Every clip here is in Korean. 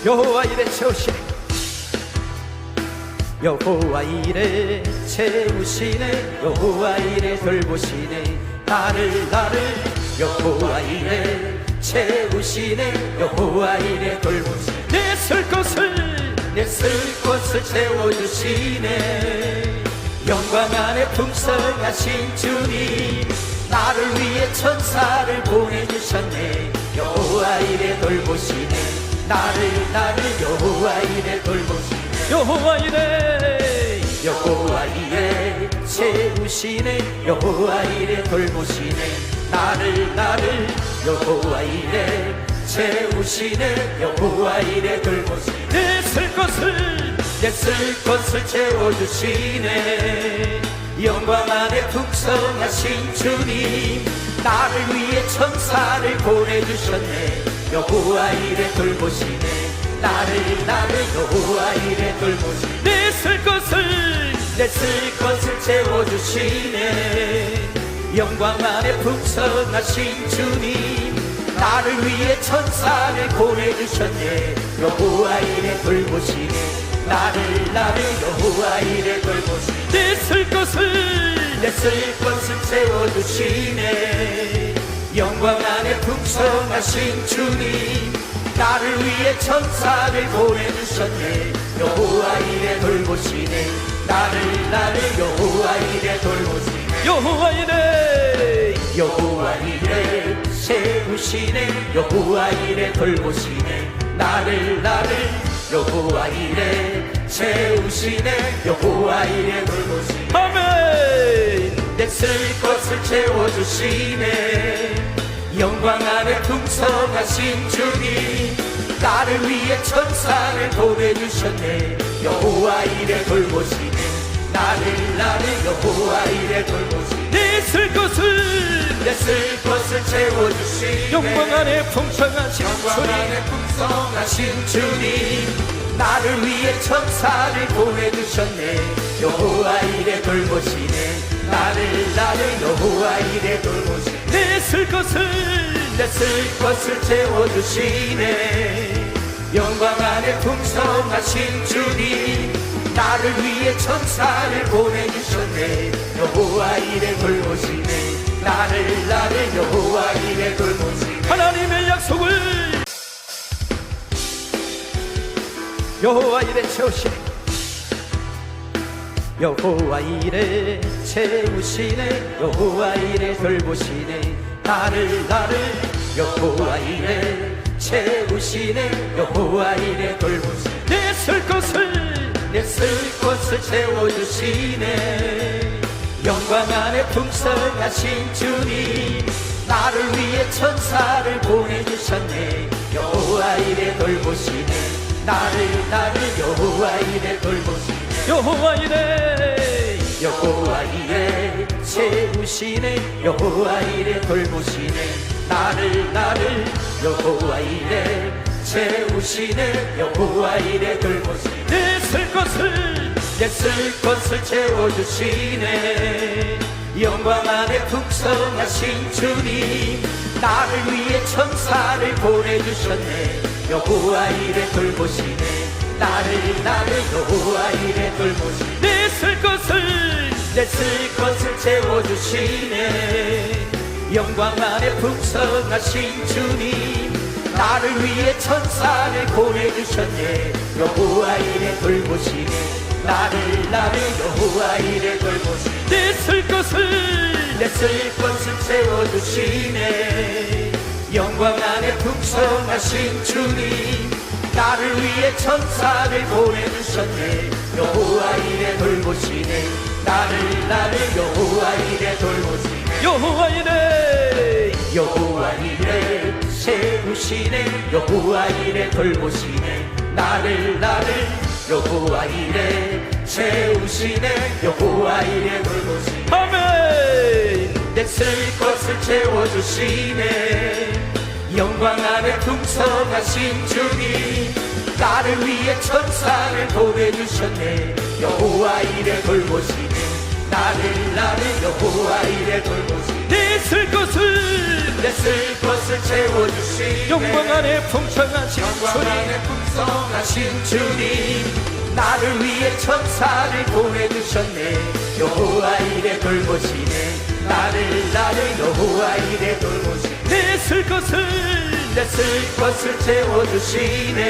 여호와 이래 채우시네 여호와 이래 채우시네 여호와 이래 돌보시네 나를 여호와 이래 채우시네 여호와 이래 돌보시네 내 쓸 것을 채워주시네 영광 안에 풍성하신 주님 나를 위해 천사를 보내주셨네 여호와 이래 돌보시네 나를 여호와 이래 돌보시네 여호와 이래 채우시네 여호와 이래 돌보시네 나를 여호와 이래 채우시네 여호와 이래 돌보시네 내 쓸 것을 채워주시네 영광 안에 풍성하신 주님 나를 위해 천사를 보내주셨네 여호와 이래 돌보시네 나를 여호와 이래 돌보시네 내 쓸 것을 채워주시네 영광 안에 풍성하신 주님 나를 위해 천사를 보내주셨네 여호와 이래 돌보시네 나를 여호와 이래 돌보시네 내 쓸 것을 채워주시네 영광 안에 풍성하신 주님 나를 위해 천사를 보내주셨네 여호와 이래 돌보시네 나를 여호와 이래 돌보시네 여호와 이래 채우시네 여호와 이래 돌보시네 나를 여호와 이래 채우시네 여호와 이래 돌보시네 아멘 내 쓸 것을 채워주시네 영광 안에 풍성하신 주님 나를 위해 천사를 보내주셨네 여호와 이래 돌보시네 나를 여호와 이래 돌보시네 내 쓸 것을 채워주시네 영광 안에 풍성하신 주님 나를 위해 천사를 보내주셨네 여호와 이래 돌보시네 나를 여호와 이래 돌보시네 내 쓸 것을 채워주시네 영광 안에 풍성하신 주님 나를 위해 천사를 보내주셨네 여호와 이래 돌보시네 나를 여호와 이래 돌보시네 하나님의 약속을 여호와 이래 채우시네 여호와 이래 채우시네 여호와 이래 돌보시네 나를 여호와 이래 채우시네 여호와 이래 돌보시네 내 쓸 것을 채워주시네 영광 안에 풍성하신 주님 나를 위해 천사를 보내주셨네 여호와 이래 돌보시네 나를 여호와 이래 돌보시네 여호와 이래 채우시네 여호와 이래 돌보시네 나를 여호와 이래 채우시네 여호와 이래 돌보시네 내 쓸 것을 채워주시네 영광 안에 풍성하신 주님 나를 위해 천사를 보내주셨네 여호와 이래 돌보시네 나를 여호와 이래 돌보시네 내 쓸 것을 채워주시네 영광 안에 풍성하신 주님 나를 위해 천사를 보내주셨네 여호와 이래 돌보시네 나를 여호와 이래 돌보시네 내 쓸 것을 채워주시네 영광 안에 풍성하신 주님 나를 위해 천사를 보내주셨네 여호와 이래 돌보시네 나를 여호와 이래 돌보시네 여호와 이래 채우시네 여호와 이래 돌보시네 나를 여호와 이래 채우시네 여호와 이래 돌보시네 아멘 내 쓸 것을 채워주시네 영광 안에 풍성하신 주님 나를 위해 천사를 보내주셨네 여호와 이래 돌보시네 나를 여호와 이래 돌보시네 내 쓸 것을 내 쓸 것을 채워주시네 영광 안에 풍성하신 영광 주님 안에 풍성하신 주님 나를 위해 천사를 보내주셨네 여호와 이래 돌보시네 나를 여호와 이래 돌보시네 내 쓸 것을 내 쓸 것을 채워주시네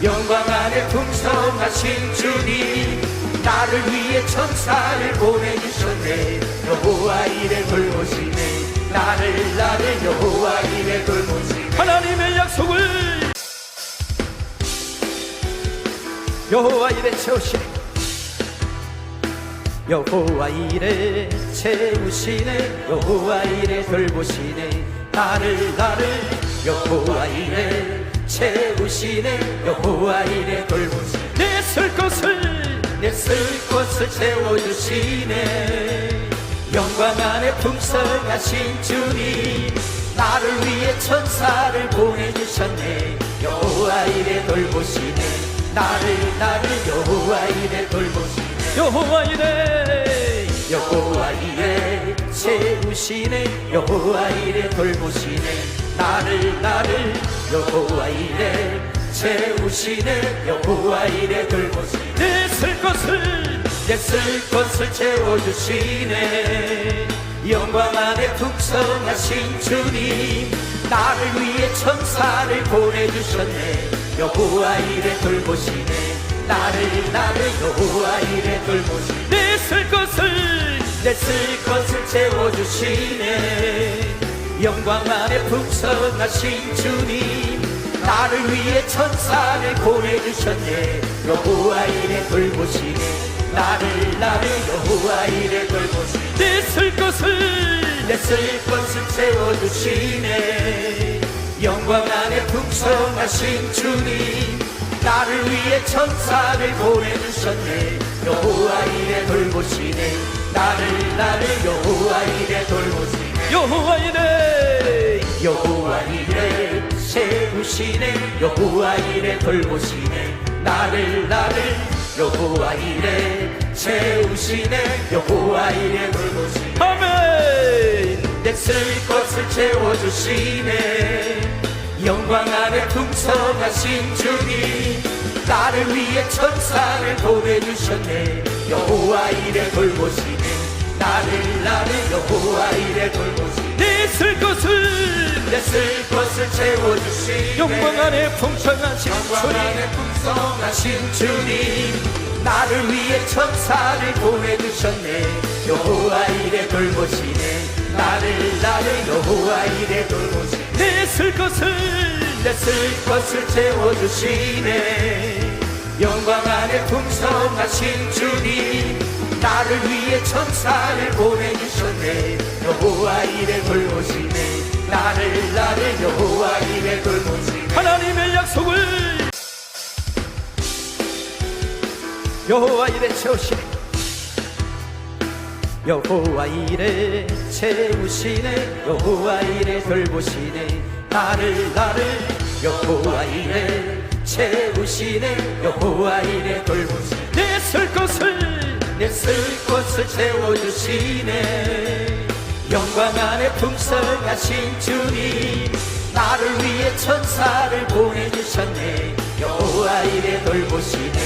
영광 안에 풍성하신 주님 나를 위해 천사를 보내주셨네 여호와 이래 돌보시네 나를 여호와 이래 돌보시네 하나님의 약속을 여호와 이래 채우시네 여호와 이래 채우시네 여호와 이래 돌보시네 나를 여호와 이래 채우시네 여호와 이래 돌보시네 내 쓸 것을 채워주시네 영광 안에 풍성하신 주님 나를 위해 천사를 보내주셨네 여호와 이래 돌보시네 나를 여호와 이래 돌보시네 여호와 이래 채우시네 여호와 이래 돌보시네 나를 여호와 이래 채우시네 여호와 이래 돌보시네 내 쓸 것을 채워주시네 영광 안에 풍성하신 주님 나를 위해 천사를 보내주셨네 여호와 이래 돌보시네 나를 여호와 이래 돌보시네 내 쓸 것을 채워주시네 영광 안에 풍성하신 주님 나를 위해 천사를 보내주셨네 여호와 이래 돌보시네 나를 여호와 이래 돌보시네 내 쓸 것을 채워주시네 영광 안에 풍성하신 주님 나를 위해 천사를 보내주셨네 여호와 이래 돌보시네 나를 여호와 이래 돌보시네 여호와 이래 채우시네 여호와 이래 돌보시네 나를 여호와 이래 채우시네 여호와 이래 돌보시네 아멘 내 쓸 것을 채워주시네 영광 안에 풍성하신 주님 나를 위해 천사를 보내주셨네 여호와 이래 돌보시네 나를 여호와 이래 돌보시네 내 쓸 것을 채워주시네 영광 안에 풍성하신 주님 나를 위해 천사를 보내주셨네 여호와 이래 돌보시네 나를 여호와 이래 돌보시네 내 쓸 것을 채워주시네 영광 안에 풍성하신 주님 나를 위해 천사를 보내주셨네 여호와 이래 돌보시네 나를 여호와 이래 돌보시네 하나님의 약속을 여호와 이래 채우시네 여호와 이래 채우시네 여호와 이래 돌보시네 나를 여호와 이래 채우시네 여호와 이래 돌보시네 내 쓸 것을 채워주시네 영광 안에 풍성하신 주님 나를 위해 천사를 보내주셨네 여호와 이래 돌보시네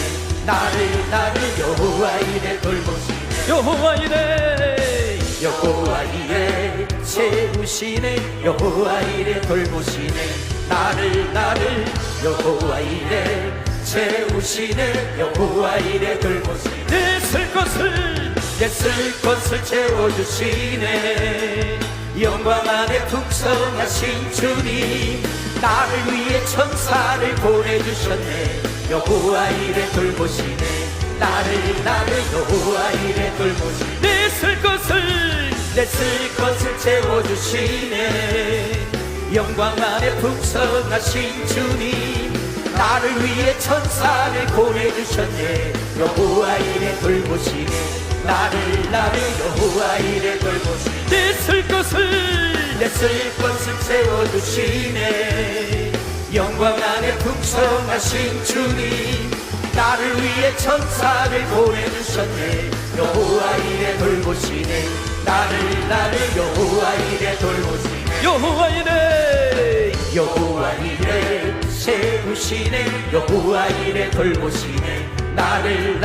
나를 여호와 이래 돌보시네 여호와 이래 채우시네 여호와 이래 돌보시네 나를 여호와 이래 채우시네 여호와 이래 돌보시네 내 쓸 것을 채워주시네 영광 안에 풍성하신 주님 나를 위해 천사를 보내주셨네 여호와 이래 돌보시네 나를 여호와 이래 돌보시네 내 쓸 것을 채워주시네 영광 안에 풍성하신 주님 나를 위해 천사를 보내주셨네 여호와 이래 돌보시네 나를 여호와 이래 돌보시네 내 쓸 것을 채워주시네 영광 안에 풍성하신 주님 나를 위해 천사를 보내주셨네 여호와 이래 돌보시네 나를 여호와 이래 돌보시네 여호와 이래 여호와 이래 세우시네 여호와 이래 돌보시네 나를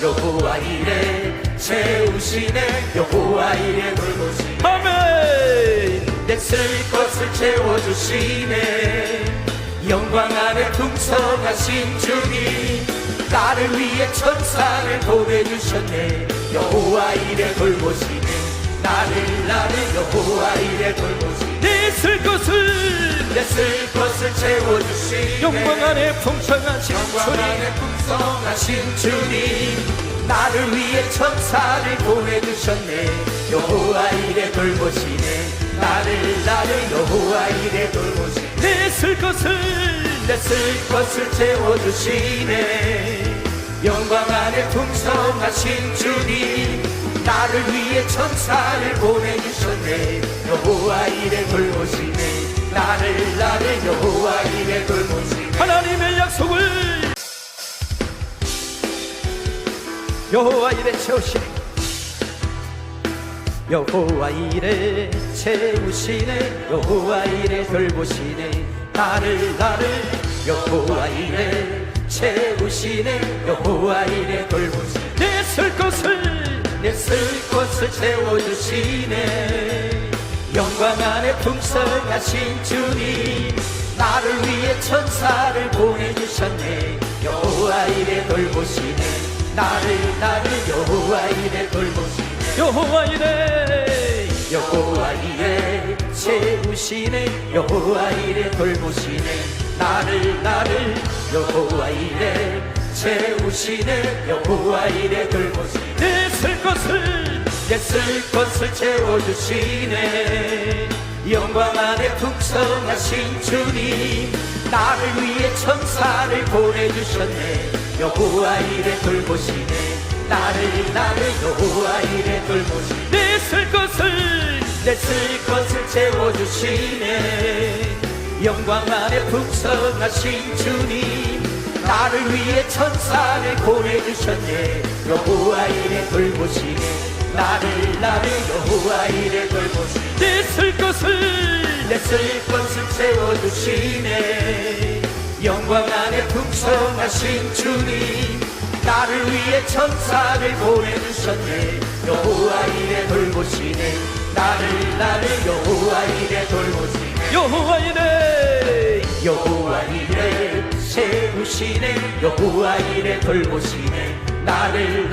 여호와 이래 세우시네 여호와 이래 돌보시네 아멘. 내 쓸 것을 채워주시네 영광 안에 풍성하신 주님 나를 위해 천사를 보내주셨네 여호와 이래 돌보시네 나를 여호와 이래 돌보시네 내 쓸 것을 내 쓸 것을 채워주시네 영광 안에 풍성하신 영광 주님 안에 풍성하신 주님 나를 위해 천사를 보내주셨네 여호와 이래 돌보시네 나를 여호와 이래 돌보시네 내 쓸 것을 내 쓸 것을 채워주시네 영광 안에 풍성하신 주님 나를 위해 천사를 보내주셨네 여호와 이래 돌보시네 나를 여호와 이래 돌보시네 하나님의 약속을 여호와 이래 채우시네 여호와 이래 채우시네 여호와 이래 돌보시네 나를 여호와 이래 채우시네 여호와 이래 돌보시네 내 쓸 것을 내 쓸 것을 채워주시네 영광 안에 풍성하신 주님 나를 위해 천사를 보내주셨네 여호와 이래 돌보시네 나를 여호와 이래 돌보시네 여호와 이래 여호와 이래 채우시네 여호와 이래 돌보시네 나를 여호와 이래 채우시네 여호와 이래 돌보시네 내 쓸 것을 내 쓸 것을 채워주시네 영광 안에 풍성하신 주님 나를 위해 천사를 보내주셨네 여호와 이래 돌보시네 나를 여호와 이래 돌보시네 내 쓸 것을 내 쓸 것을 채워주시네 영광 안에 풍성하신 주님 나를 위해 천사를 보내주셨네 여호와 이래 돌보시네 나를 여호와 이래 돌보시네 내 쓸 것을 내 쓸 것을 채워주시네 영광 안에 풍성하신 주님 나를 위해 천사를 보내주셨네 여호와 이래 돌보시네 나를 여호와 이래 돌보시네 여호와 이래 여호와 이래 세우시네 여호와 이래 돌보시네 나를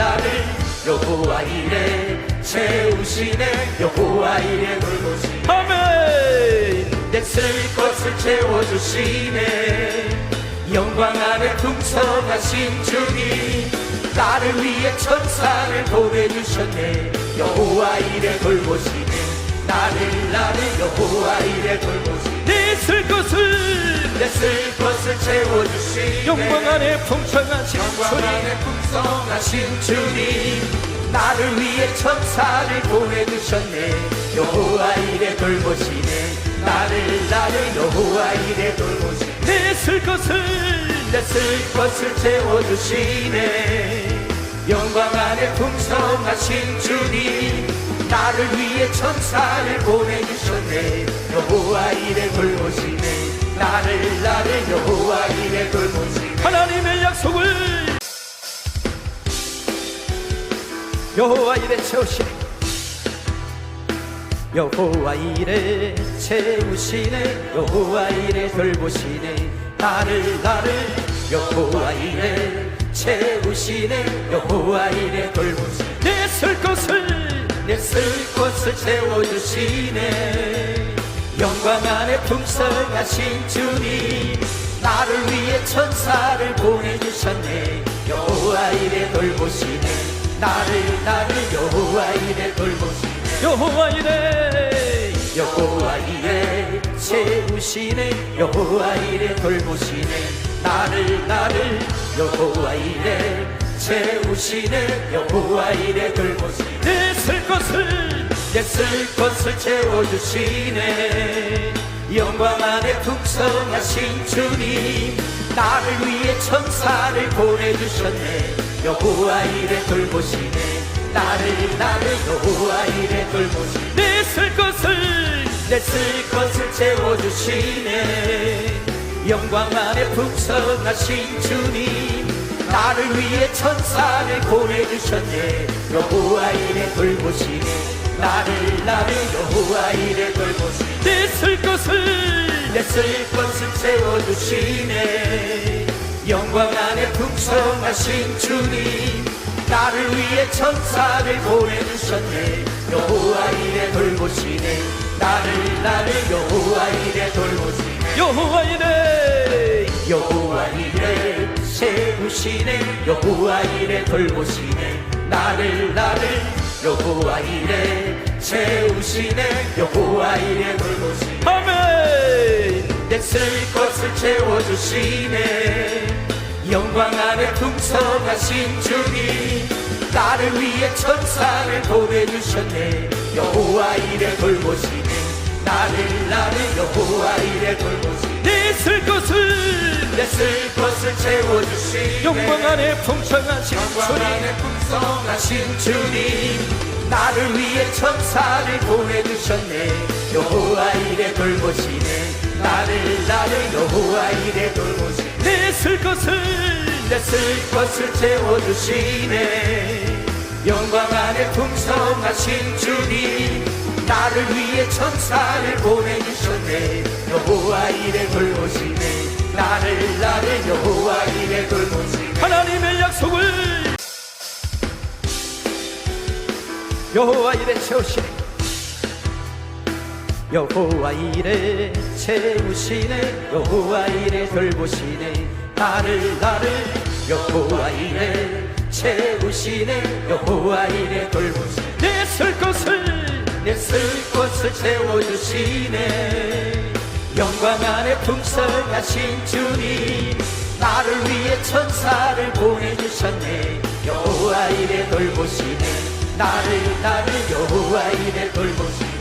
여호와 이래 세우시네 여호와 이래 돌보시네 아멘. 내 쓸 것을 채워주시네 영광 안에 풍성하신 주님 나를 위해 천사를 보내주셨네 여호와 이래 돌보시네 나를 여호와 이래 돌보시네 내 쓸 것을 내 쓸 것을 채워주시네 영광 안에 풍성하신 영광 주님 안에 풍성하신 주님 나를 위해 천사를 보내주셨네 여호와 이래 돌보시네 나를 여호와 이래 돌보시네 내 쓸 것을 내 쓸 것을 채워주시네 영광 안에 풍성하신 주님 나를 위해 천사를 보내주셨네 여호와 이래 돌보시네 나를 여호와 이래 돌보시네 하나님의 약속을 여호와 이래 채우시네 여호와 이래 채우시네 여호와 이래 돌보시네 나를 여호와 이래 채우시네 여호와 이래 돌보시네 내 쓸 것을 내 쓸 것을 채워주시네 영광 안에 풍성하신 주님 나를 위해 천사를 보내주셨네 여호와 이래 돌보시네 나를 여호와 이래 돌보시네 여호와 이래 여호와 이래 채우시네 여호와 이래 돌보시네 나를 여호와 이래 채우시네 여호와 이래 돌보시네 내 쓸 것을 내 쓸 것을 채워주시네 영광 안에 풍성하신 주님 나를 위해 천사를 보내주셨네 여호와 이래 돌보시네 나를 여호와 이래 돌보시네 내 쓸 것을 내 쓸 것을 채워주시네 영광 안에 풍성하신 주님 나를 위해 천사를 보내주셨네 여호와 이레 돌보시네 나를 여호와 이레 돌보시네 내 쓸 것을 채워주시네 영광 안에 풍성하신 주님 나를 위해 천사를 보내주셨네 여호와 이레 돌보시네 나를 여호와 이레 돌보시네 여호와 이레 세우시네 여호와 이레 돌보시네 나를 여호와 이레 세우시네 여호와 이레 돌보시네 아멘 내 쓸 것을 채워주시네 영광 안에 풍성하신 주님 나를 위해 천사를 보내주셨네 여호와 이레 돌보시네 나를 여호와 이레 돌보시네 내 쓸 것을 채워주시네 영광 안에 풍성하신 영광 주님 안에 풍성하신 주님 나를 위해 천사를 보내주셨네 여호와 이레 돌보시네 나를 여호와 이레 돌보시네 내 쓸 것을 채워주시네 영광 안에 풍성하신 주님 나를 위해 천사를 보내주셨네 여호와 이레 돌보시네 나를 여호와 이레 돌보시네 하나님의 약속을 여호와 이레 채우시네 여호와 이레 채우시네 여호와 이레 돌보시네 나를 여호와 이레 채우시네 여호와 이레 돌보시네 내 쓸 것을 채워주시네 영광 안에 풍성하신 주님 나를 위해 천사를 보내주셨네 여호와 이레 돌보시네 나를 여호와 이레 돌보시네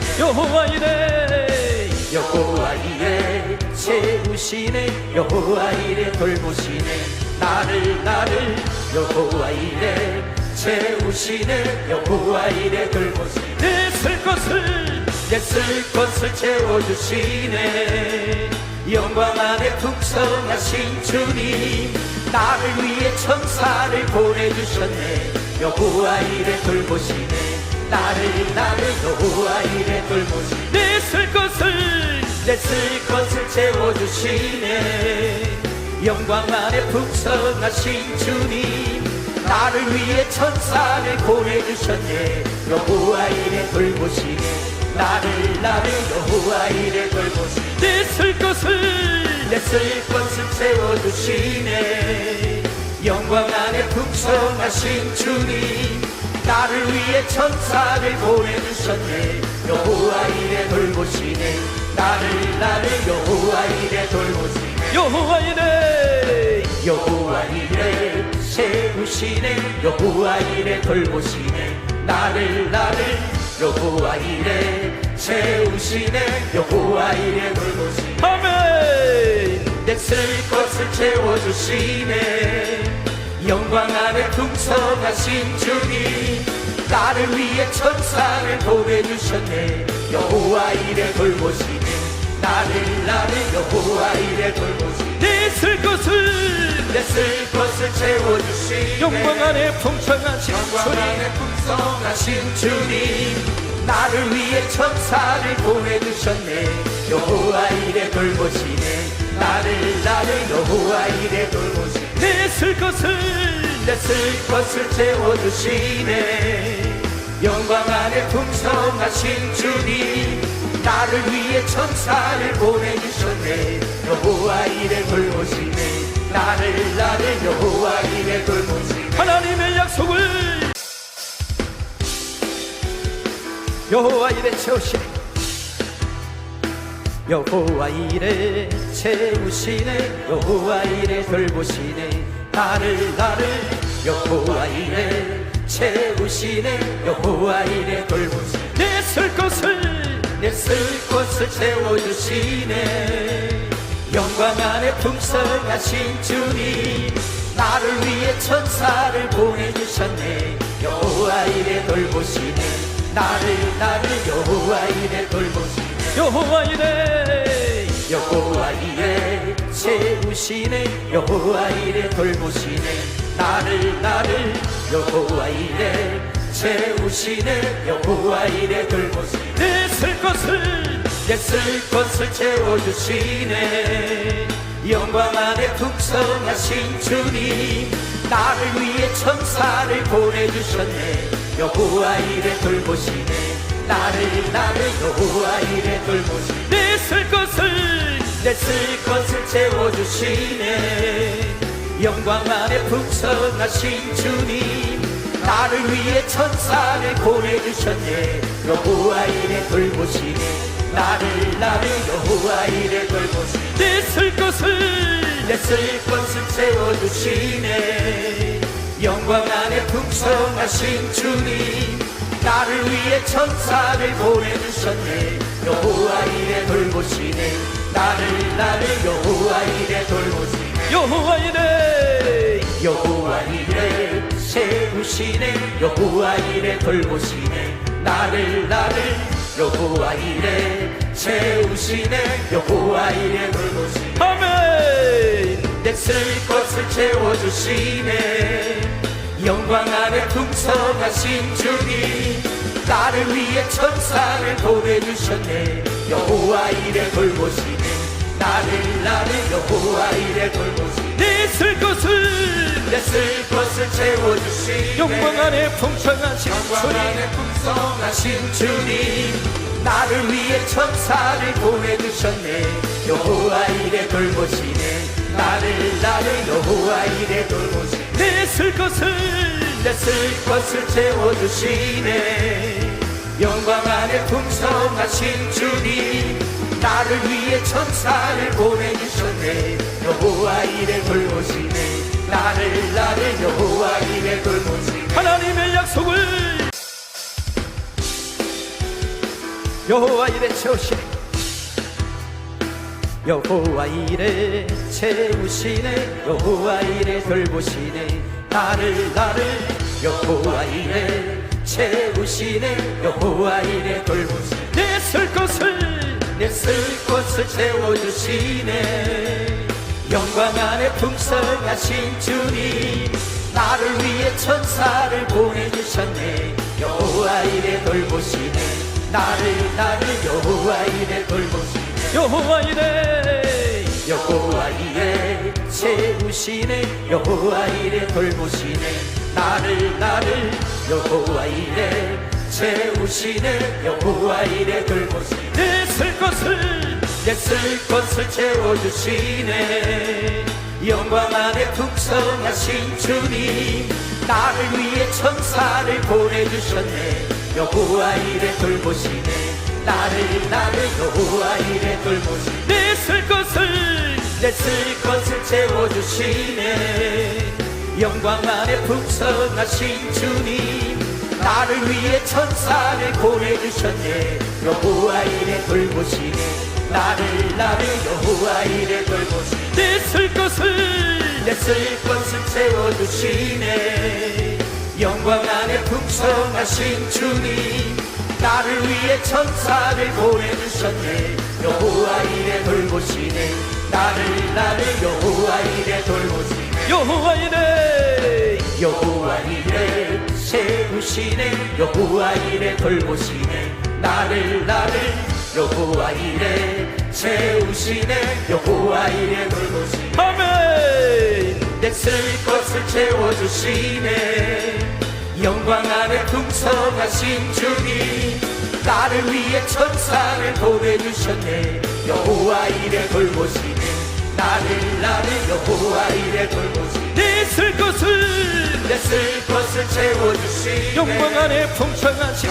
여호와 이레 채우시네 여호와 이레 돌보시네 나를 여호와 이레 채우시네 여호와 이레 돌보시네 내 쓸 것을 채워주시네 영광 안에 풍성하신 주님 나를 위해 천사를 보내주셨네 여호와 이레 돌보시네 나를 여호와 이레 돌보시네 내 쓸 것을 채워주시네 영광 안에 풍성하신 주님 나를 위해 천사를 보내주셨네 여호와 이레 돌보시네 나를 여호와 이레 돌보시네 내 쓸 것을 채워주시네 영광 안에 풍성하신 주님 나를 위해 천사를 보내주셨네 여호와 이레 돌보시네 나를 여호와 이레 돌보시네 여호와 이레 세우시네 여호와 이레 돌보시네 나를 여호와 이레 채우시네 여호와 이레 돌보시네 아멘 내 쓸 것을 채워주시네 영광 안에 풍성하신 주님 나를 위해 천사를 보내주셨네 여호와 이레 돌보시네 나를 여호와 이레 돌보시네 내 쓸 것을 채워주시네 영광 안에 풍성하신 영광 주님 안에 풍성하신 주님 나를 위해 천사를 보내주셨네 여호와 이레 돌보시네 나를 여호와 이레 돌보시네 내 쓸 것을 채워주시네 영광 안에 풍성하신 주님 나를 위해 천사를 보내주셨네 여호와 이레 돌보시네 나를 여호와 이레 돌보시네 하나님의 약속을 여호와 이레 채우시네 여호와 이레 채우시네 여호와 이레 돌보시네 나를 여호와 이레 채우시네 여호와 이레 돌보시네 내 쓸 것을 채워주시네 영광 안에 풍성하신 주님 나를 위해 천사를 보내주셨네 여호와 이레 돌보시네 나를 여호와 이레 돌보시네 여호와 이래 여호와 이래 채우시네 여호와 이래 돌보시네 나를 여호와 이래 채우시네 여호와 이래 돌보시네 내 쓸 것을 채워주시네 영광 안에 풍성하신 주님 나를 위해 천사를 보내주셨네 여호와 이래 돌보시네 나를 여호와 이래 돌보시네 내 쓸 것을 채워주시네 영광 안에 풍성하신 주님 나를 위해 천사를 보내주셨네 여호와 이래 돌보시네 나를 여호와 이래 돌보시네 내 쓸 것을 채워주시네 영광 안에 풍성하신 주님 나를 위해 천사를 보내주셨네 여호와 이래 돌보시네 나를 여호와 이래 돌보시네 여호와 이래 채우시네 여호와 이래 돌보시네 나를 여호와 이래 채우시네 여호와 이래 돌보시네 아멘 내 쓸 것을 채워주시네 영광 안에 풍성하신 주님 나를 위해 천사를 보내주셨네 여호와 이래 돌보시네 나를 여호와 이래 돌보시네 내 쓸 것을 채워주시네 영광 안에 풍성하신 주님 나를 위해 천사를 보내주셨네 여호와 이래 돌보시네 나를 여호와 이래 돌보시네 내 쓸 것을 채워주시네 영광 안에 풍성하신 주님 나를 위해 천사를 보내주셨네 여호와 이래 돌보시네 나를 여호와 이래 돌보시네 하나님의 약속을 여호와 이래 채우시네 여호와 이래 채우시네 여호와 이래 돌보시네 나를 여호와 이래 채우시네 여호와 이래 돌보시네 내 쓸 것을 채워주시네 영광 안에 풍성하신 주님 나를 위해 천사를 보내주셨네 여호와 이래 돌보시네 나를 여호와 이래 돌보시네 여호와 이래 채우시네 여호와 이래 돌보시네 나를 여호와 이래 채우시네 여호와 이래 돌보시네 내 쓸 것을 채워주시네 영광 안에 풍성하신 주님 나를 위해 천사를 보내주셨네 여호와 이래 돌보시네 나를 여호와 이래 돌보시네 내 쓸 것을 채워주시네 영광 안에 풍성하신 주님 나를 위해 천사를 보내주셨네 여호와 이래 돌보시네 나를 여호와 이래 돌보시네 내 쓸 것을 채워주시네 영광 안에 풍성하신 주님 나를 위해 천사를 보내주셨네 여호와 이래 돌보시네 나를 여호와 이래 돌보시네 여호와 이래 채우시네 여호와 이래 돌보시네 나를 여호와 이래 채우시네 여호와 이래 돌보시네 아멘 내 쓸 것을 채워주시네 영광 안에 풍성하신 주님 나를 위해 천사를 보내주셨네 여호와 이래 돌보시네 나를 여호와 이래 돌보시네 내 쓸 것을 채워주시네 영광 안에 풍성하신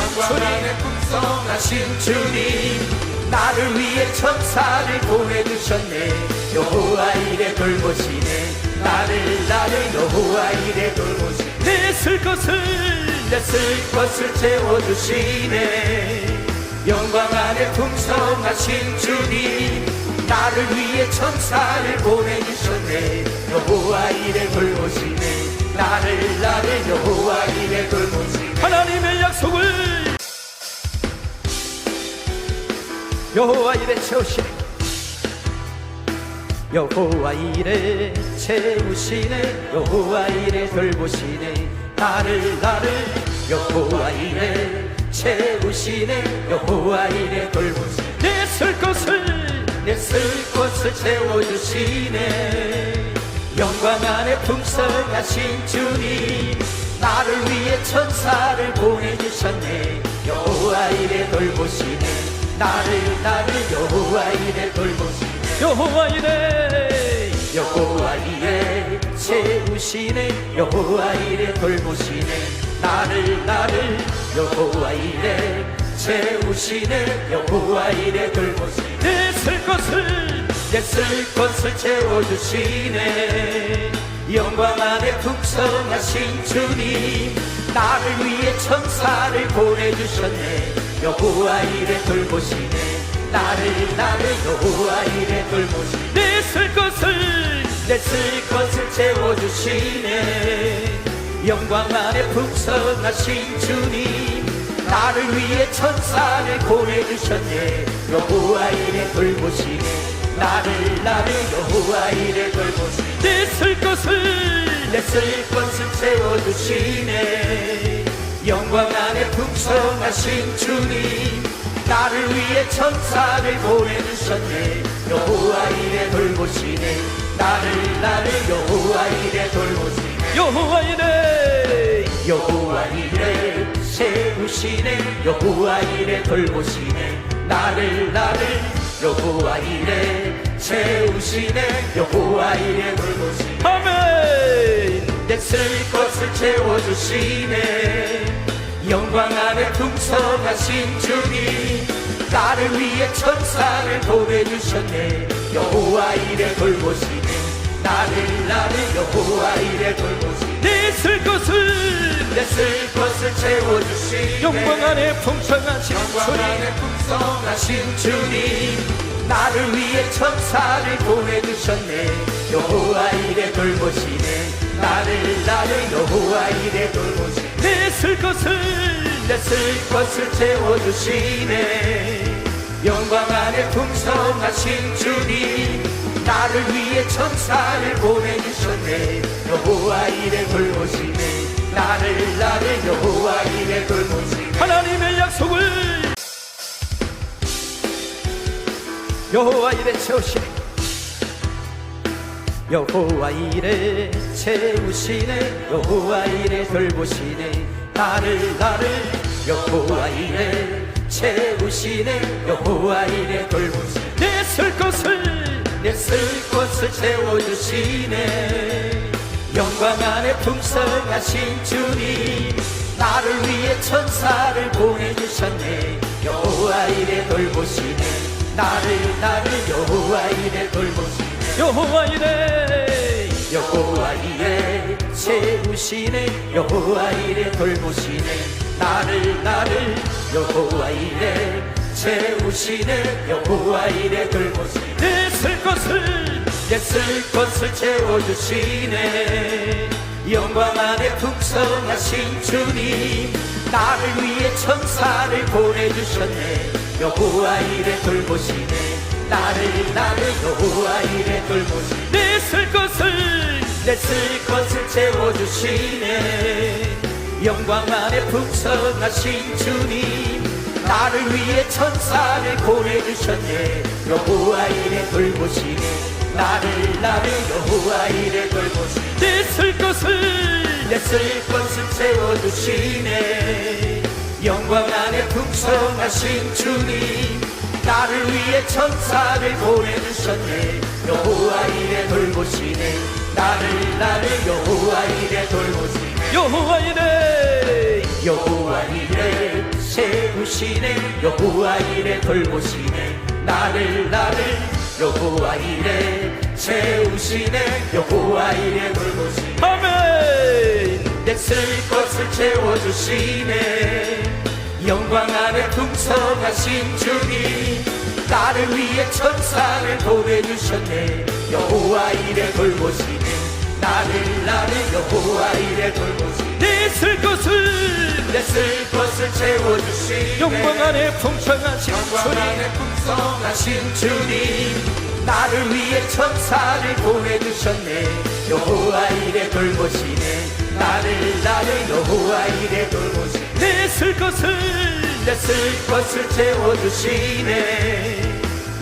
주님 나를 위해 천사를 보내주셨네 여호와 이래 돌보시네 나를 여호와 이래 돌보시네 내 쓸 것을 채워주시네 영광 안에 풍성하신 주님 나를 위해 천사를 보내주셨네 여호와 이래 돌보시네 나를 여호와 이래 돌보시네 하나님의 약속을 여호와 이래 채우시네 여호와 이래 채우시네 여호와 이래 돌보시네 나를 여호와 이래 채우시네 여호와 이래 돌보시네 내 쓸 것을 채워주시네 영광 안에 풍성하신 주님 나를 위해 천사를 보내주셨네 여호와 이래 돌보시네 나를 여호와 이래 돌보시네 여호와 이래 채우시네 여호와 이래 돌보시네 나를 여호와 이래 채우시네 여호와 이래 돌보시네 내 쓸 것을 채워주시네 영광 안에 풍성하신 주님 나를 위해 천사를 보내주셨네 여호와 이래 돌보시네 나를 여호와 이래 돌보시네 내 쓸 것을 채워주시네 영광 안에 풍성하신 주님 나를 위해 천사를 보내주셨네 여호와 이래 돌보시네 나를 여호와 이래 돌보시네 내 쓸 것을 채워주시네 영광 안에 풍성하신 주님 나를 위해 천사를 보내주셨네 여호와 이래 돌보시네 나를 여호와 이래 돌보시네 여호와 이래 채우시네 여호와 이래 돌보시네 나를 여호와 이래 채우시네 여호와 이래 돌보시네 아멘 내 쓸 것을 채워주시네 영광 안에 풍성하신 주님 나를 위해 천사를 보내주셨네 여호와 이래 돌보시네 나를 여호와 이래 돌보시네 내 쓸 것을 채워주시네 영광 안에 풍성하신 주님 나를 위해 천사를 보내주셨네 여호와 이래 돌보시네 나를 여호와 이래 돌보시네 내 쓸 것을 채워주시네 영광 안에 풍성하신 주님 나를 위해 천사를 보내주셨네 여호와 이래 돌보시네 나를 여호와 이래 돌보시네 하나님의 약속을 여호와 이래 채우시네 여호와 이래 채우시네 여호와 이래 돌보시네 나를 여호와 이래 채우시네 여호와 이래 돌보시네 내 쓸 것을 채워주시네 영광 안에 풍성하신 주님 나를 위해 천사를 보내주셨네 여호와 이래 돌보시네 나를 여호와 이래 돌보시네 여호와 이래 채우시네 여호와 이래 돌보시네 나를 여호와 이래 채우시네 여호와 이래 돌보시네 내 쓸 것을 채워주시네 영광 안에 풍성하신 주님 나를 위해 천사를 보내주셨네 여호와 이래 돌보시네 나를 여호와 이래 돌보시네 내 쓸 것을 채워주시네 영광 안에 풍성하신 주님 나를 위해 천사를 보내주셨네 여호와 이래 돌보시네 나를 여호와 이래 돌보시네 내 쓸 것을 채워주시네 영광 안에 풍성하신 주님 나를 위해 천사를 보내주셨네 여호와 이래 돌보시네 나를 여호와 이래 돌보시네 여호와 이래 채우시네 여호와 이래 돌보시네 나를 여호와 이래 채우시네 여호와 이래 돌보시네 아멘 내 쓸 것을 채워주시네 영광 안에 풍성하신 주님 나를 위해 천사를 보내주셨네 여호와 이래 돌보시네 나를 여호와 이래 돌보시네 내 쓸 것을 채워주시네 영광 안에 풍성하신 영광 주님 안에 풍성하신 주님 나를 위해 천사를 보내주셨네 여호와 이래 돌보시네 나를 여호와 이래 돌보시네 내 쓸 것을 채워주시네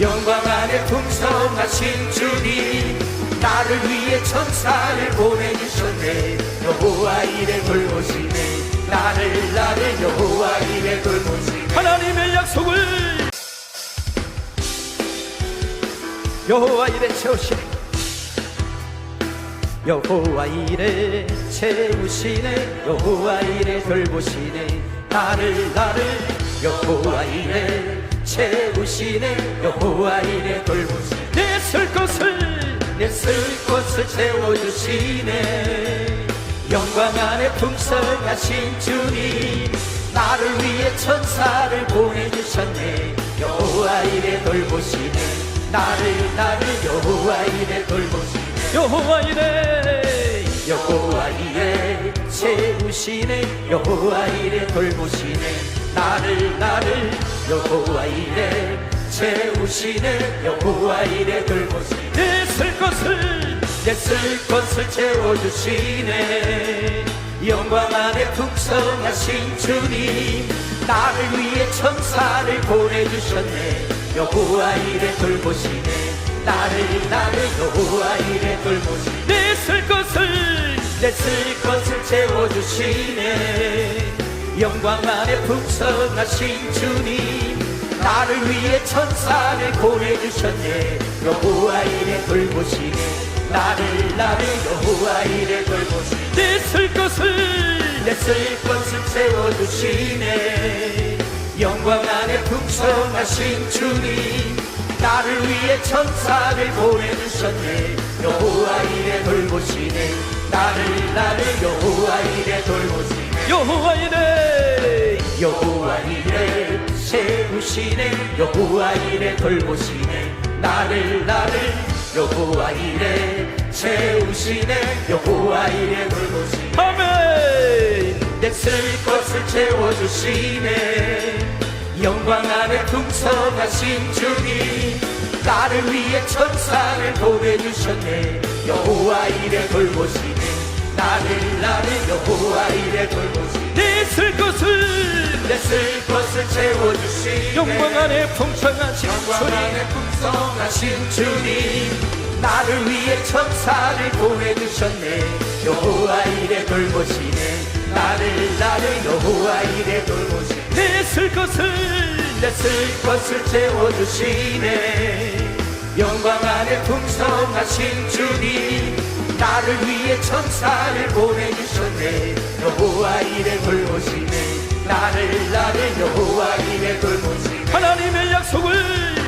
영광 안에 풍성하신 주님 나를 위해 천사를 보내주셨네 여호와 이래 돌보시네 나를 여호와 이래 돌보시네 하나님의 약속을 여호와 이래 채우시네 여호와 이래 채우시네 여호와 이래 돌보시네 나를 여호와 이래 채우시네 여호와 이래 돌보시네 내 쓸 것을 채워주시네 영광 안에 풍성하신 주님 나를 위해 천사를 보내주셨네 여호와 이래 돌보시네 나를 여호와 이래 돌보시네 여호와 이래 채우시네 여호와 이래 돌보시네 나를 여호와 이래 채우시네 여호와 이래 돌보시네 내 쓸 것을 채워주시네 영광 안에 풍성하신 주님 나를 위해 천사를 보내주셨네 여호와 이래 돌보시네 나를 여호와 이래 돌보시네 내 쓸 것을 채워주시네 영광 안에 풍성하신 주님 나를 위해 천사를 보내주셨네 여호와 이래 돌보시네 나를 여호와 이래 돌보시네 내 쓸 것을 채워주시네 영광 안에 풍성하신 주님 나를 위해 천사를 보내주셨네 여호와 이래 돌보시네 나를 여호와 이래 돌보시네 여호와 이래 채우시네 여호와 이래 돌보시네 나를 여호와 이래 채우시네 여호와 이래 돌보시네 아멘 내 쓸 것을 채워주시네 영광 안에 풍성하신 주님 나를 위해 천사를 보내주셨네 여호와 이래 돌보시네 나를 여호와 이래 돌보시네 내 쓸 것을 채워주시네 영광 안에 풍성하신 주님 나를 위해 천사를 보내주셨네 여호와 이래 돌보시네 나를 여호와 이래 돌보시네 내 쓸 것을 채워주시네 영광 안에 풍성하신 주님 나를 위해 천사를 보내주셨네 여호와 이래 돌보시네 나를 여호와 이래 돌보시네 하나님의 약속을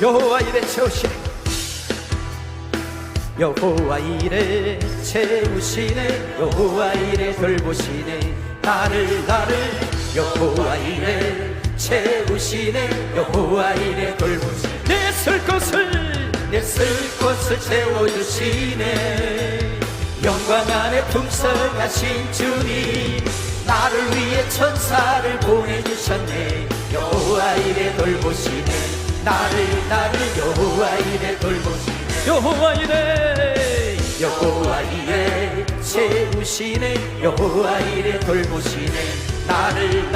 여호와 이래 채우시네 여호와 이래 채우시네 여호와 이래 돌보시네 나를 여호와 이래 채우시네 여호와 이래 돌보시네 내 쓸 것을 채워주시네 영광 안에 풍성하신 주님 나를 위해 천사를 보내주셨네 여호와 이래 돌보시네 나를 여호와 이래 돌보시네 여호와 이래 채우시네 여호와 이래 돌보시네 나를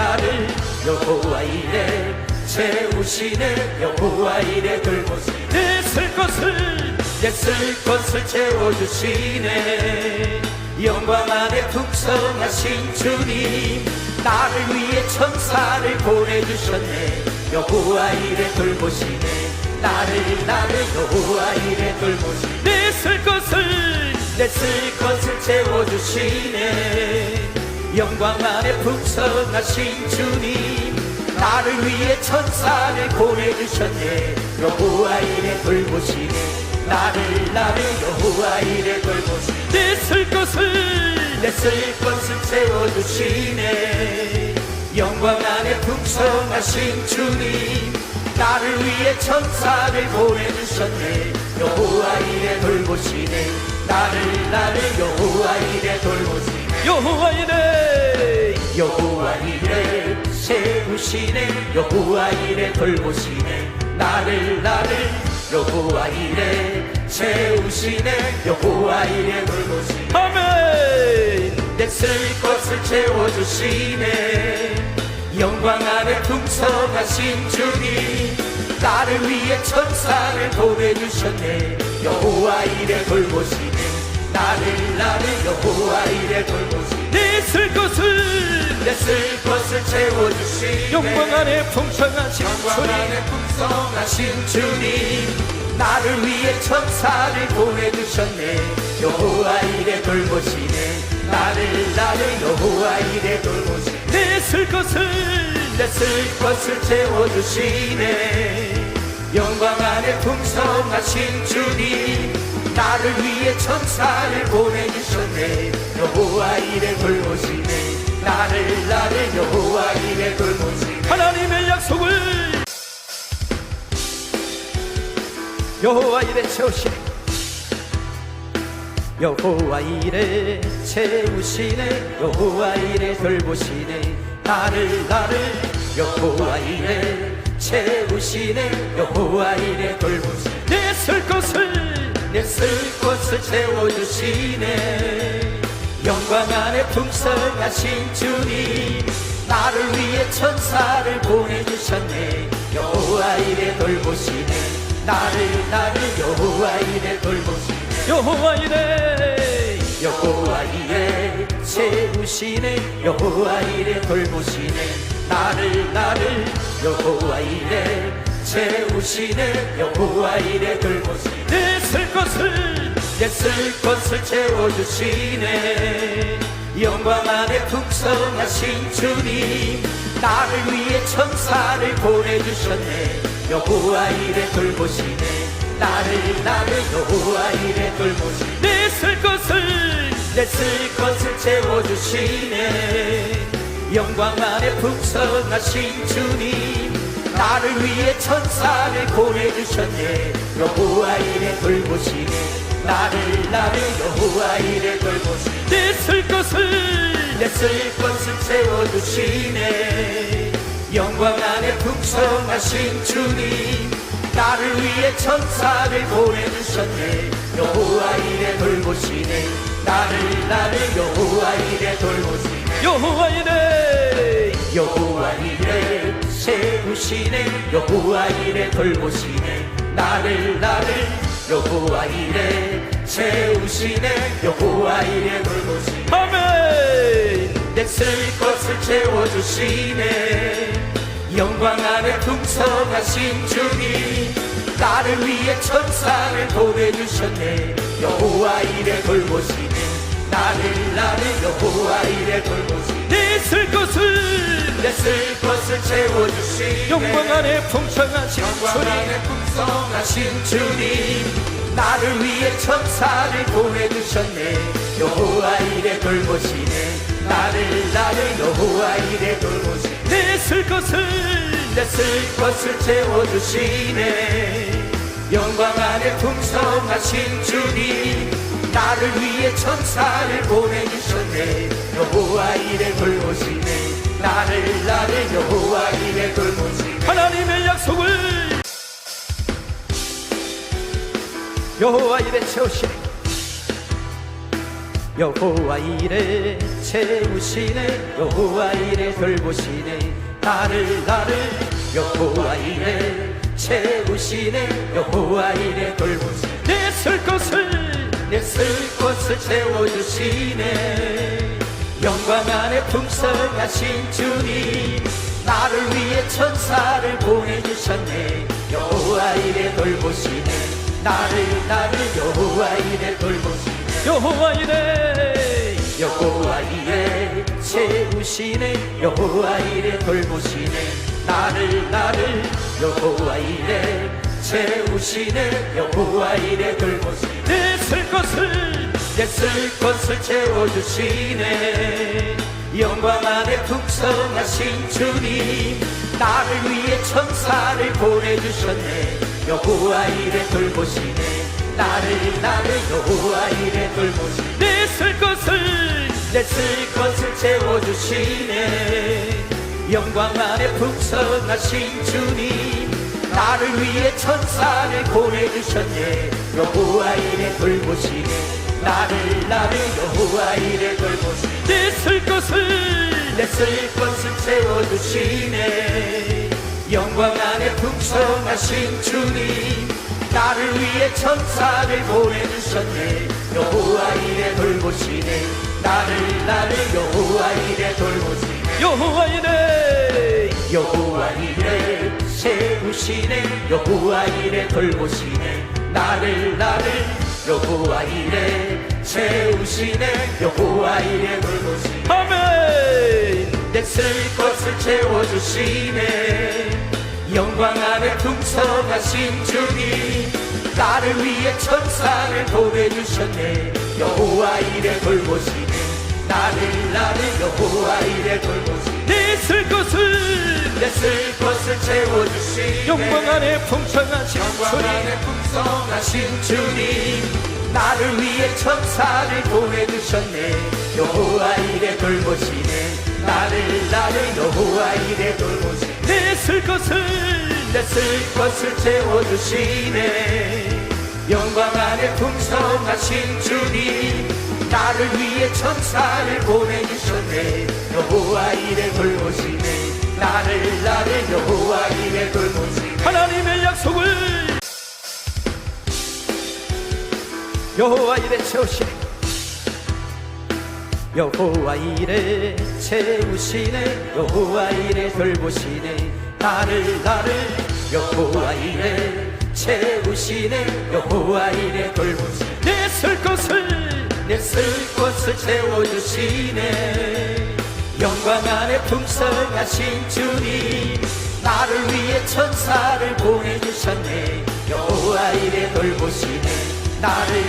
여호와 이래 채우시네 여호와 이래 돌보시네 내 쓸 것을 채워주시네 영광 안에 풍성하신 주님 나를 위해 천사를 보내주셨네 여호와 이래 돌보시네 나를 여호와 이래 돌보시네 내 쓸 것을 채워주시네 영광 안에 풍성하신 주님 나를 위해 천사를 보내주셨네 여호와 이래 돌보시네 나를 여호와 이래 돌보시네 내 쓸 것을 채워주시네 영광 안에 풍성하신 주님 나를 위해 천사를 보내주셨네 여호와 이래 돌보시네 나를 여호와 이래 돌보시네 여호와 이래 여호와 이래 세우시네 여호와 이래 돌보시네 나를 여호와 이래 세우시네 여호와 이래 돌보시네 아멘 내 쓸 것을 채워주시네 영광 안에 풍성하신 주님 나를 위해 천사를 보내주셨네 여호와 이래 돌보시네 나를 여호와 이래 돌보시네 내 쓸 것을 내 쓸 것을 채워주시네 영광 안에 풍성하신 영광 주님 안에 풍성하신 주님 나를 위해 천사를 보내주셨네 여호와 이래 돌보시네 나를 여호와 이래 돌보시네 내 쓸 것을 내 쓸 것을 채워주시네 영광 안에 풍성하신 주님 나를 위해 천사를 보내주셨네 여호와 이래 돌보시네 나를 여호와 이래 돌보시네 하나님의 약속을 여호와 이래 채우시네 여호와 이래 채우시네 여호와 이래 돌보시네 나를 여호와 이래 채우시네 여호와 이래 돌보시네 내 쓸 것을 채워주시네 영광 안에 풍성하신 주님 나를 위해 천사를 보내주셨네 여호와 이래 돌보시네 나를 여호와 이래 돌보시네 여호와 이래 채우시네 여호와 이래 돌보시네 나를 여호와 이래 채우시네 여호와 이래 돌보시네 내 쓸 것을 채워주시네 영광 안에 풍성하신 주님 나를 위해 천사를 보내주셨네 여호와 이래 돌보시네 나를 여호와 이래 돌보시네 내 쓸 것을 채워주시네 영광 안에 풍성하신 주님 나를 위해 천사를 보내주셨네 여호와 이래 돌보시네 나를 여호와 이래 돌보시네 내 쓸 것을 채워주시네 영광 안에 풍성하신 주님 나를 위해 천사를 보내주셨네 여호와 이래 돌보시네 나를 여호와 이래 돌보시네 여호와 이래 세우시네 여호와 이래 돌보시네 나를 여호와 이래 채우시네 여호와 이래 돌보시네 아멘 내 쓸 것을 채워주시네 영광 안에 풍성하신 주님 나를 위해 천사를 보내주셨네 여호와 이래 돌보시네 나를 여호와 이래 돌보시네 내 쓸 것을 채워주시네 영광 안에 풍성하신 영광 주님 안에 풍성하신 주님 나를 위해 천사를 보내주셨네 여호와 이래 돌보시네 나를 여호와 이래 돌보시네 내 쓸 것을 채워주시네 영광 안에 풍성하신 주님 나를 위해 천사를 보내주셨네 여호와 이래 돌보시네 나를 여호와 이래 돌보시네 하나님의 약속을 여호와 이래 채우시네 여호와 이래 채우시네 여호와 이래 돌보시네 나를 여호와 이래 채우시네 여호와 이래 돌보시네 내 쓸 것을 채워주시네 영광 안에 풍성하신 주님 나를 위해 천사를 보내주셨네 여호와 이래 돌보시네 나를 여호와 이래 돌보시네 여호와 이래 채우시네 여호와 이래 돌보시네 나를 여호와 이래 채우시네 여호와 이래 돌보시네 내 쓸 것을 채워주시네 영광 안에 풍성하신 주님 나를 위해 천사를 보내주셨네 여호와 이래 돌보시네 나를 여호와 이래 돌보시네 내 쓸 것을 내 쓸 것을 채워주시네 영광 안에 풍성하신 주님 나를 위해 천사를 보내주셨네 여호와 이래 돌보시네 나를 여호와 이래 돌보시네 내 쓸 것을 내 쓸 것을 채워주시네 영광 안에 풍성하신 주님 나를 위해 천사를 보내주셨네 여호와 이래 돌보시네 나를 여호와 이래 돌보시네 여호와 이래 여호와 이래 세우시네 여호와 이래 돌보시네 나를 여호와 이래 세우시네 여호와 이래 돌보시네 아멘 내 쓸 것을 채워주시네 영광 안에 풍성하신 주님 나를 위해 천사를 보내주셨네 여호와 이래 돌보시네 나를 여호와 이래 돌보시네 내 쓸 것을 내 쓸 것을 채워주시네 영광 안에 풍성하신 영광 주님 안에 풍성하신 주님 나를 위해 천사를 보내주셨네 여호와 이래 돌보시네 나를 여호와 이래 돌보시네 내 쓸 것을 내 쓸 것을 채워주시네 영광 안에 풍성하신 주님 나를 위해 천사를 보내주셨네 여호와 이래 돌보시네 나를 여호와 이래 돌보시네 하나님의 약속을 여호와 이래 채우시네 여호와 이래 채우시네 여호와 이래 돌보시네 나를 여호와 이래 채우시네 여호와 이래 돌보시네 내 쓸 것을 채워주시네 영광 안에 풍성하신 주님 나를 위해 천사를 보내주셨네 여호와 이래 돌보시네 나를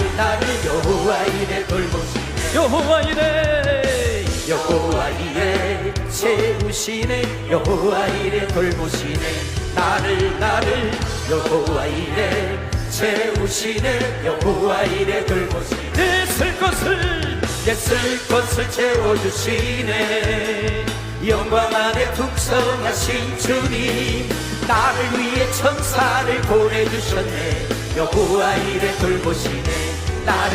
여호와 이래 돌보시네 여호와 이래 여호와 이래 세우시네 여호와 이래 돌보시네 나를 여호와 이래 채우시네 여호와 이래 돌보시네 내 쓸 것을 내 쓸 것을 채워주시네 영광 안에 풍성하신 주님 나를 위해 천사를 보내주셨네 여호와 이래 돌보시네 나를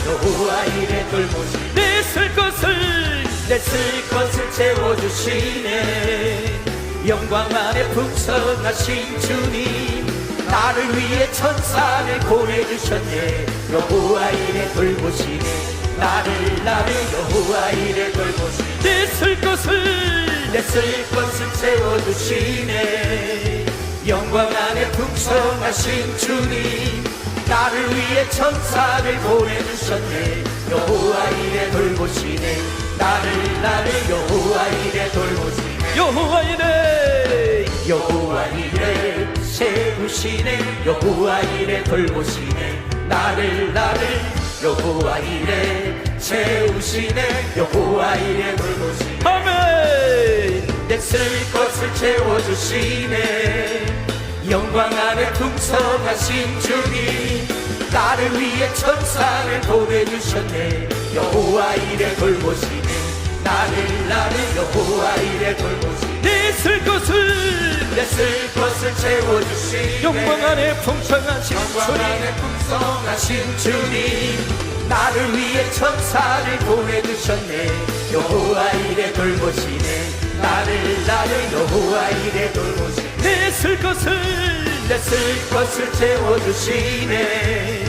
여호와 이래 돌보시네 내 쓸 것을 내 쓸 것을 채워주시네 영광 안에 풍성하신 주님 나를 위해 천사를 보내주셨네 여호와 이래 돌보시네 나를 여호와 이래 돌보시네 내 쓸 것을 내 쓸 것을 채워주시네 영광 안에 풍성하신 주님 나를 위해 천사를 보내주셨네 여호와 이래 돌보시네 나를 여호와 이래 돌보시네 여호와 이래 여호와 이래 세우시네 여호와 이래 돌보시네 나를 여호와 이래 세우시네 여호와 이래 돌보시네 아멘 내 쓸 것을 채워주시네 영광 안에 풍성하신 주님 나를 위해 천사를 보내주셨네 여호와 이래 돌보시네 나를 여호와 이래 돌보시네 내 쓸 것을 내 쓸 것을 채워주시네 영광 안에 풍성하신 영광 주님 안에 풍성하신 주님 나를 위해 천사를 보내주셨네 여호와 이래 돌보시네 나를 여호와 이래 돌보시네 내 쓸 것을 내 쓸 것을 채워주시네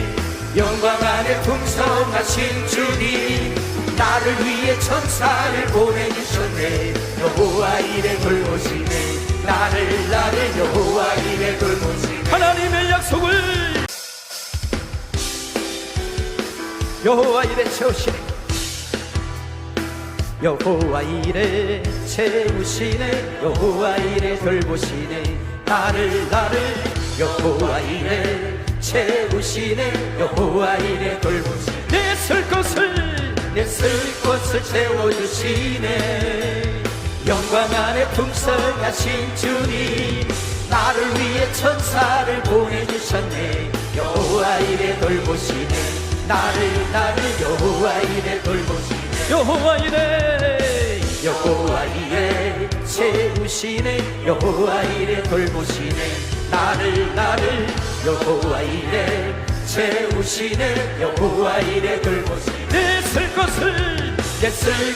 영광 안에 풍성하신 주님 나를 위해 천사를 보내주셨네 여호와 이래 돌보시네 나를 여호와 이래 돌보시네 하나님의 약속을 여호와 이래 채우시네 여호와 이래 채우시네 여호와 이래 돌보시네 나를 여호와 이래 채우시네 여호와 이래 돌보시네 내 쓸 것을 채워주시네 영광 안에 풍성하신 주님 나를 위해 천사를 보내주셨네 여호와 이래 돌보시네 나를 여호와 이래 돌보시네 여호와 이래 여호와 이래 세우시네 여호와 이래 돌보시네 나를 여호와 이래 채우시네 여호와 이래 돌보시네 내 쓸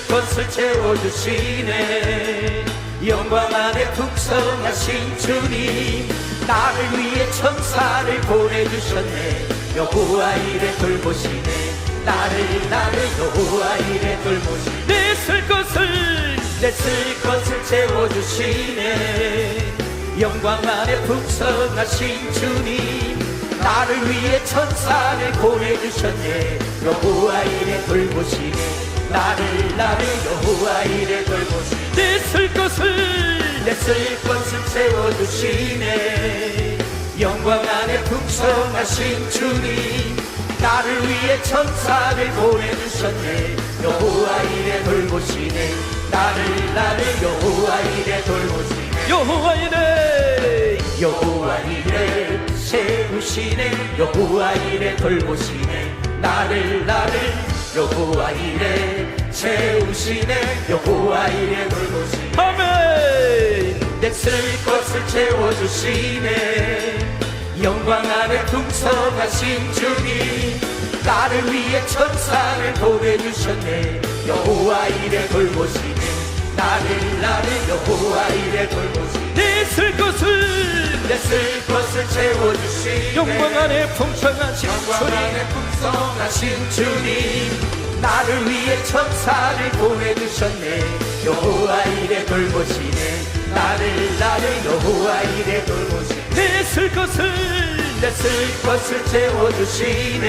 것을 채워주시네 영광 안에 풍성하신 주님 나를 위해 천사를 보내주셨네 여호와 이래 돌보시네 나를 여호와 이래 돌보시네 내 쓸 것을 채워주시네 영광 안에 풍성하신 주님 나를 위해 천사를 보내주셨네 여호와 이래 돌보시네 나를 여호와 이래 돌보시네 내 쓸 것을 채워주시네 영광 안에 풍성하신 주님 나를 위해 천사를 보내주셨네 여호와 이래 돌보시네 나를 여호와 이래 돌보시네 여호와 이래 세우시네 여호와 이래 돌보시네 나를 여호와 이래 채우시네 여호와 이래 돌보시네 아멘 내 쓸 것을 채워주시네 영광 안에 풍성하신 주님 나를 위해 천사를 보내주셨네 여호와 이래 돌보시네 나를 여호와 이래 돌보시네 내 쓸 것을 채워주시네 영광 안에 풍성하신 주님 나를 위해 천사를 보내주셨네 여호와 이래 돌보시네 나를 여호와 이래 돌보시네 내 쓸 것을 채워주시네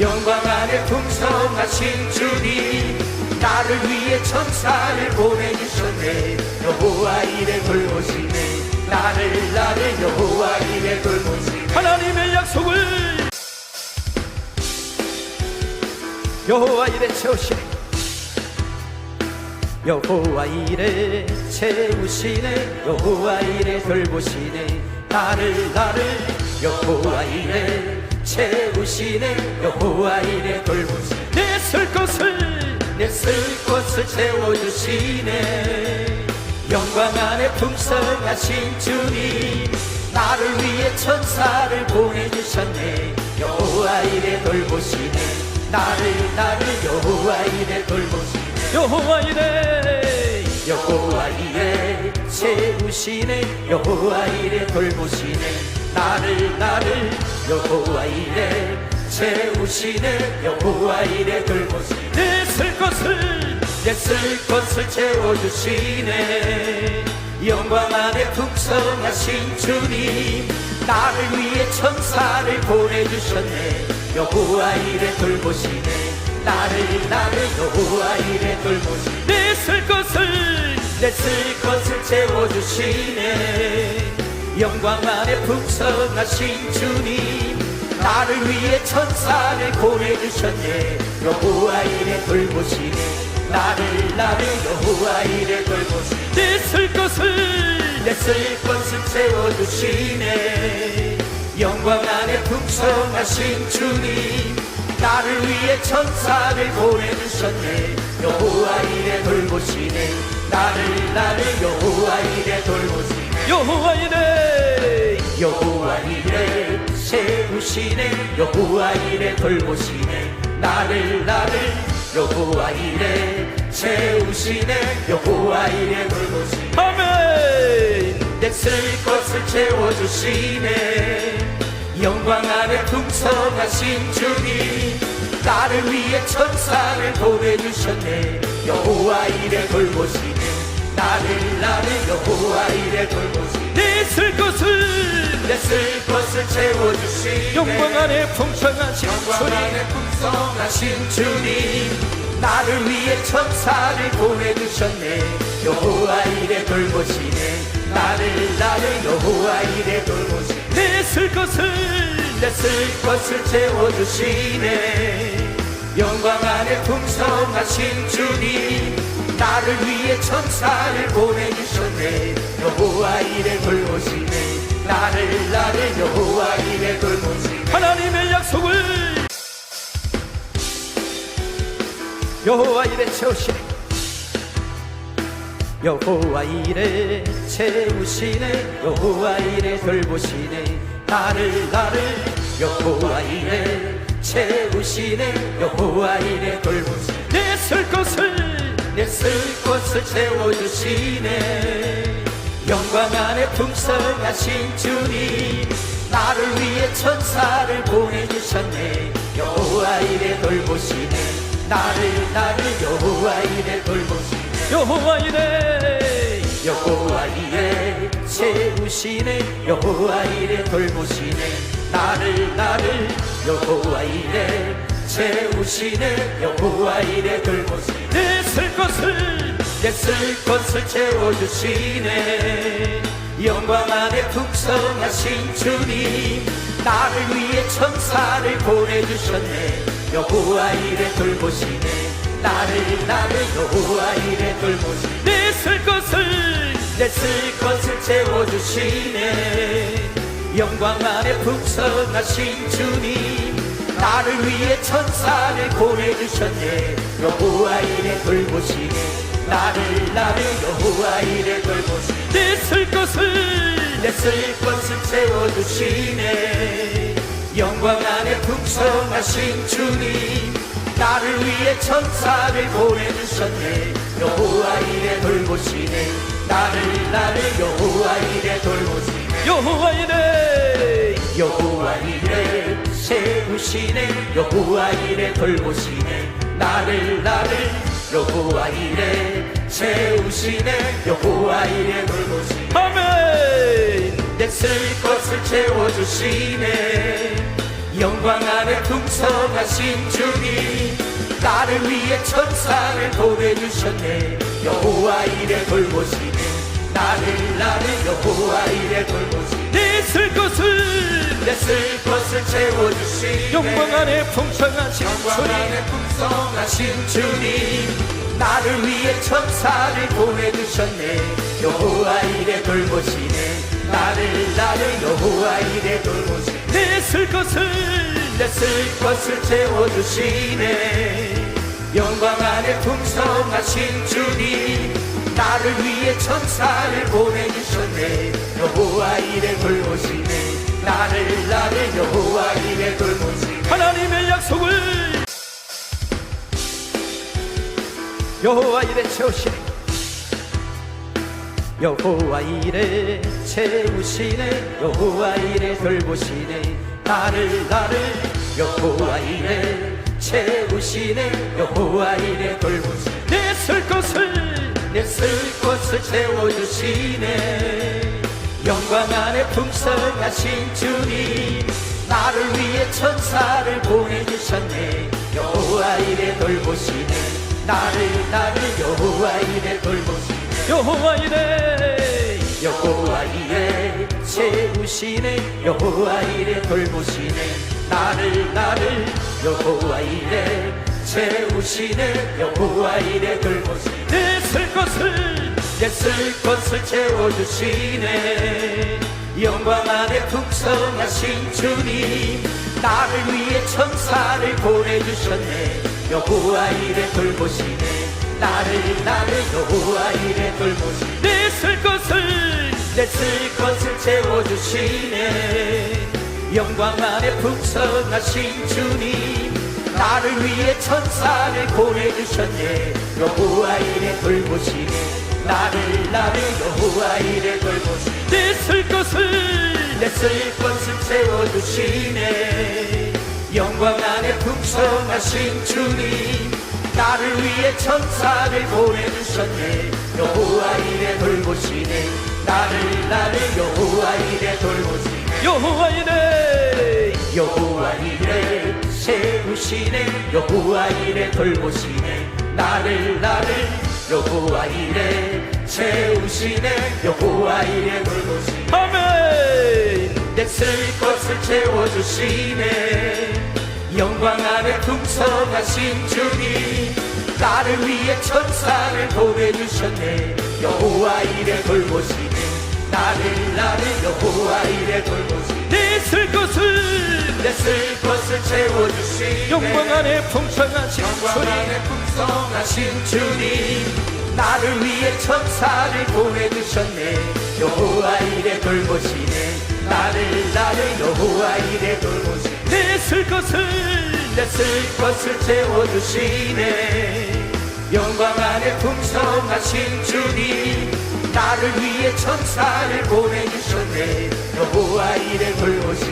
영광 안에 풍성하신 주님 나를 위해 천사를 보내주셨네 여호와 이래 돌보시네 나를 여호와 이래 돌보시네 하나님의 약속을 여호와 이래 채우시네 여호와 이래 채우시네 여호와 이래 돌보시네 나를 여호와 이래 채우시네 여호와 이래 돌보시네 내 쓸 것을 채워주시네 영광 안에 풍성하신 주님 나를 위해 천사를 보내주셨네 여호와 이래 돌보시네 나를 여호와 이래 돌보시네 여호와 이래 채우시네 여호와 이래 돌보시네 나를 여호와 이래 채우시네 여호와 이래 돌보시네 내 쓸 것을 채워주시네 영광 안에 풍성하신 주님 나를 위해 천사를 보내주셨네 여호와 이래 돌보시네 나를 여호와 이래 돌보시네 내 쓸 것을 채워주시네 영광 안에 풍성하신 주님 나를 위해 천사를 보내주셨네 여호와 이래 돌보시네 나를 여호와 이래 돌보시네 내 쓸 것을 채워주시네 영광 안에 풍성하신 주님 나를 위해 천사를 보내주셨네 여호와 이래 돌보시네 나를 여호와 이래 돌보시네 여호와 이래 세우시네 여호와 이래 돌보시네 나를 여호와 이래 채우시네 여호와 이래 돌보시네 아멘 내 쓸 것을 채워주시네 영광 안에 풍성하신 주님 나를 위해 천사를 보내주셨네 여호와 이래 돌보시네 나를 여호와 이래 돌보시네 내 쓸 것을 채워주시네 영광 안에 풍성하신 주님 나를 위해 천사를 보내주셨네 여호와 이래 돌보시네 나를 여호와 이래 돌보시네 내 쓸 것을 채워주시네 영광 안에 풍성하신 주님 나를 위해 천사를 보내주셨네 여호와 이래 돌보시네 나를 여호와 이래 돌보시네 하나님의 여호와 이래 채우시네 여호와 이래 채우시네 여호와 이래 돌보시네 나를 여호와 이래 채우시네 여호와 이래 돌보시네 내 쓸 것을 채워주시네 영광 안에 풍성하신 주님 나를 위해 천사를 보내주셨네 여호와 이래 돌보시네 나를 여호와 이래 돌보시네 여호와 이래 채우시네 여호와 이래 돌보시네 나를 여호와 이래 채우시네 여호와 이래 돌보시네 내 쓸 것을 채워주시네 영광 안에 풍성하신 주님 나를 위해 천사를 보내주셨네 여호와 이래 돌보시네 나를 여호와 이래 돌보시네 내 쓸 것을 채워주시네 영광 안에 풍성하신 주님 나를 위해 천사를 보내주셨네 여호와 이래 돌보시네 나를 여호와 이래 돌보시네 내 쓸 것을 채워주시네 영광 안에 풍성하신 주님 나를 위해 천사를 보내주셨네 여호와 이래 돌보시네 나를 여호와 이래 돌보시네 여호와 이래 채우시네 여호와 이래 돌보시네 나를 여호와 이래 채우시네 여호와 이래 돌보시네 아멘 내 쓸 것을 채워주시네 영광 안에 풍성하신 주님 나를 위해 천사를 보내주셨네 여호와 이래 돌보시네 나를 여호와 이래 돌보시네 내 쓸 것을 채워주시네 영광 안에 풍성하신 주님 나를 위해 천사를 보내주셨네 여호와 이래 돌보시네 나를 여호와 이래 돌보시네 내 쓸 것을 채워주시네 영광 안에 풍성하신 주님 나를 위해 천사를 보내주셨네 여호와 이래 돌보시네 나를 여호와 이래 돌보시네 하나님의 약속을 여호와 이래 채우시네 여호와 이래 채우시네 여호와 이래 돌보시네 나를 여호와 이래 채우시네 여호와 이래 돌보시네 내 쓸 것을 채워주시네 영광 안에 풍성하신 주님 나를 위해 천사를 보내주셨네 여호와 이래 돌보시네 나를 여호와 이래 돌보시네 여호와 이래 채우시네 여호와 이래 돌보시네 나를 여호와 이래 채우시네 여호와 이래 돌보시네 내 쓸 것을 채워주시네 영광 안에 풍성하신 주님 나를 위해 천사를 보내주셨네 여호와 이래 돌보시네 나를 여호와 이래 돌보시네 내 쓸 것을 채워주시네 영광 안에 풍성하신 주님 나를 위해 천사를 보내주셨네 여호와 이래 돌보시네 나를 여호와 이래 돌보시네 내 쓸 것을 채워주시네 영광 안에 풍성하신 주님 나를 위해 천사를 보내주셨네 여호와 이래 돌보시네 나를 여호와 이래 돌보시네 여호와 이래 채우시네 여호와 이래 돌보시네 나를 여호와 이래 채우시네 여호와 이래 돌보시네 아멘 내 쓸 것을 채워주시네 영광 안에 풍성하신 주님 나를 위해 천사를 보내주셨네 여호와 이래 돌보시네 나를 여호와 이래 돌보시네 내 쓸 것을 채워주시네 영광 안에 풍성하신 영광 주님 안에 풍성하신 주님 나를 위해 천사를 보내주셨네 여호와 이래 돌보시네 나를 여호와 이래 돌보시네 내 쓸 것을 채워주시네 영광 안에 풍성하신 주님 나를 위해 천사를 보내주셨네 여호와 이래 돌보시네